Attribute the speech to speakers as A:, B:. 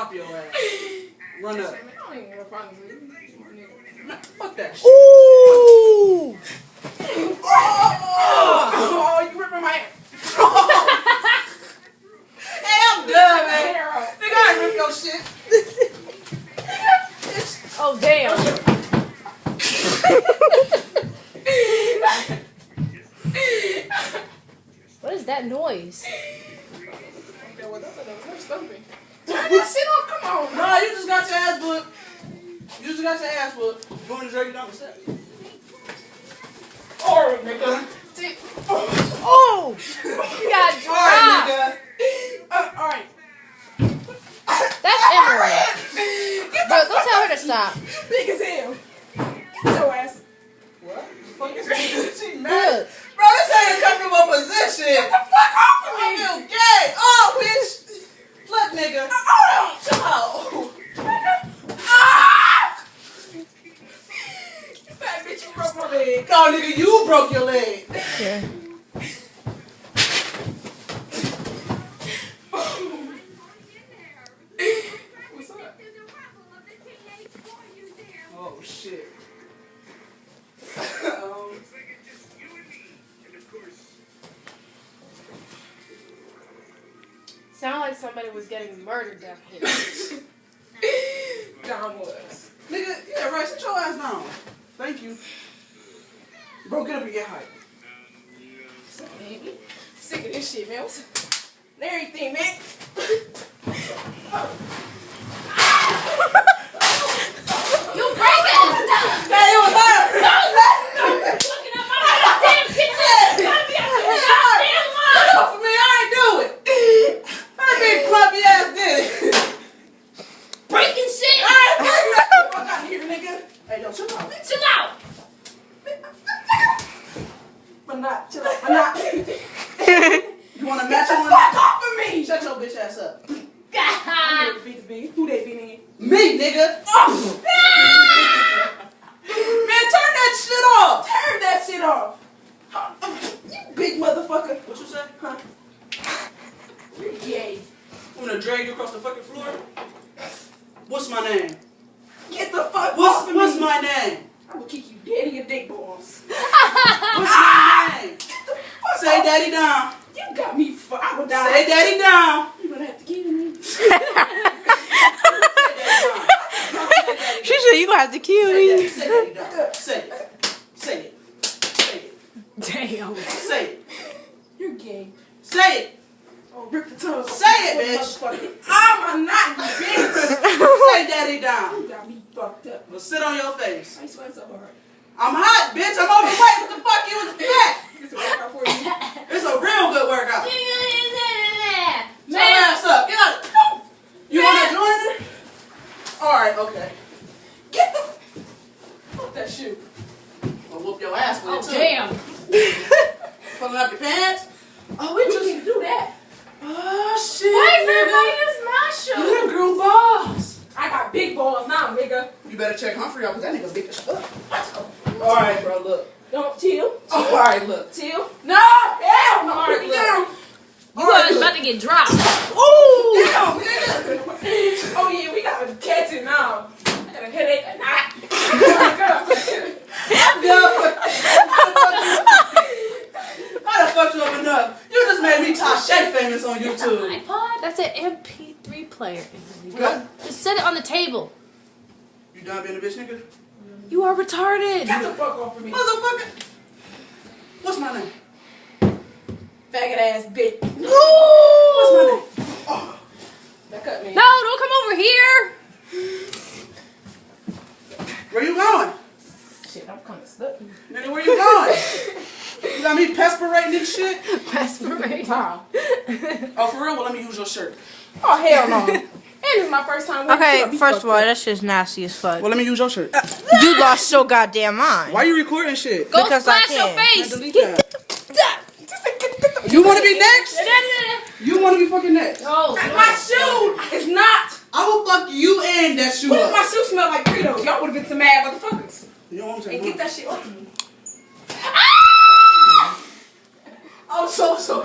A: chop your ass. Run up.
B: I don't even know if I'm
A: Fuck that shit.
C: Ooh!
B: Oh, you ripping my hair.
A: Hey, I'm done, man. Nigga, I ain't rip your shit.
C: Oh, damn. What is that noise?
B: Okay, well, that's no stumping. Turn that shit off, come on.
A: Nah, you just got your ass whooped. You just got your ass whooped. You want to drag you down the steps? Alright, nigga.
C: Oh! You got
A: Alright,
C: dropped.
A: nigga.
B: Alright.
C: That's Emery. Bro, go tell her to stop.
B: Big as hell. Get your ass.
A: What? Fuck is she? She mad.
C: Look.
A: Bro, this ain't a comfortable position.
B: Get the fuck off of
A: I
B: me.
A: feel gay. Oh, bitch. Look, nigga. Chill out.
B: Ah! You fat bitch, you broke my leg.
A: No, nigga, you broke your leg.
C: Yeah.
B: What's up?
A: Oh, shit.
C: Sound like somebody was getting murdered down here.
B: John was.
A: Nigga, yeah, right. Sit your ass down. Thank you. Bro, get up and get hype.
B: So, baby. Sick of this shit, man. What's and everything, man.
C: You break it!
A: Hey, it was her.
C: Looking at my goddamn kitchen! Gotta be out the goddamn line!
A: Look for me. I ain't do it. Her big clumpy ass did it.
C: Breaking shit!
A: Alright, bring that the fuck out of here, nigga. Hey, yo, chill out.
C: Chill out!
B: But not, chill out. But not.
A: You want to match
B: Get
A: it
B: the
A: with
B: fuck off of me.
A: Shut your bitch ass up.
B: I'm here to beat the beat. Who they beating?
A: Me, nigga.
B: Oh!
A: Man, turn that shit off.
B: Turn that shit off. You big motherfucker.
A: What you say?
B: Huh? You're gay.
A: I'm gonna drag you across the fucking floor. What's my name?
B: Get the fuck off of
A: What's
B: me.
A: my name?
B: I'm gonna kick you dead in your dick balls.
A: What's my name?
B: Fuck
A: Say
B: off.
A: daddy down.
B: You got me I would die.
A: Say daddy down.
B: You're gonna have to kill me.
C: She said you gonna have to kill me.
A: Say daddy down. Say it. Say it. Say it.
C: Damn.
A: Say it.
B: You're gay.
A: Say it.
B: Oh, rip the tongue.
A: Say it, bitch.
B: I'm not, you bitch.
A: Say daddy down.
B: You got me fucked up.
A: Well, sit on your face.
B: I sweat so hard.
A: I'm hot, bitch. I'm overweight. What the fuck you expect?
B: It's a workout for you.
A: It's a real good workout.
C: Man.
A: Shut your ass up. Get out. You want to join it? All right, okay.
B: Get the fuck that shoe.
A: I'll whoop your ass with
C: Oh,
A: it, too.
C: damn.
A: Pulling up your pants?
B: Oh, we just need to do that.
A: Oh, shit.
C: Why is
A: nigga.
C: everybody use my shoe?
A: You the girl boss.
B: I got big balls now, nigga.
A: You better check Humphrey out, because that nigga big as fuck. All right, bro, look.
B: Don't chill.
A: All right, look.
B: Chill. No, hell no.
A: Alright,
B: Break it
A: look.
B: down.
C: You was about to get dropped.
A: Ooh. Damn, nigga.
B: Oh yeah, we gotta catch it now. I got a headache and I.
A: How the fuck you up enough? You just made me Tasha famous on YouTube.
C: iPod? That's an MP3 player.
A: Good.
C: Just set it on the table.
A: You done being a bitch, nigga?
C: You are retarded.
B: Get the fuck off of me,
A: Motherfucker. What's my name?
B: faggot ass bitch.
A: What's my name? Oh.
B: That cut me.
C: No, don't come over here.
A: Where you going?
B: Shit, I'm kind of stuck.
A: Nigga, where you going? You got me perspirating and shit?
C: Perspiration.
B: Wow.
A: Oh, for real? Well, let me use your shirt.
B: Oh hell no. And it's my first time.
D: Okay, first of all, that shit's nasty as fuck.
A: Well, let me use your shirt.
D: You lost your goddamn mind.
A: Why you recording shit?
C: Go
D: Because I
C: splash your
D: can.
A: Man,
C: face.
A: delete that. You want to be next? You want to be fucking next?
C: No.
B: My shoe is not.
A: I will fuck you and that shoe
B: What if
A: up.
B: my shoe smell like Fritos? Y'all would have been some mad motherfuckers.
A: You know what I'm saying?
B: And get that shit off me.
A: I'm so sorry.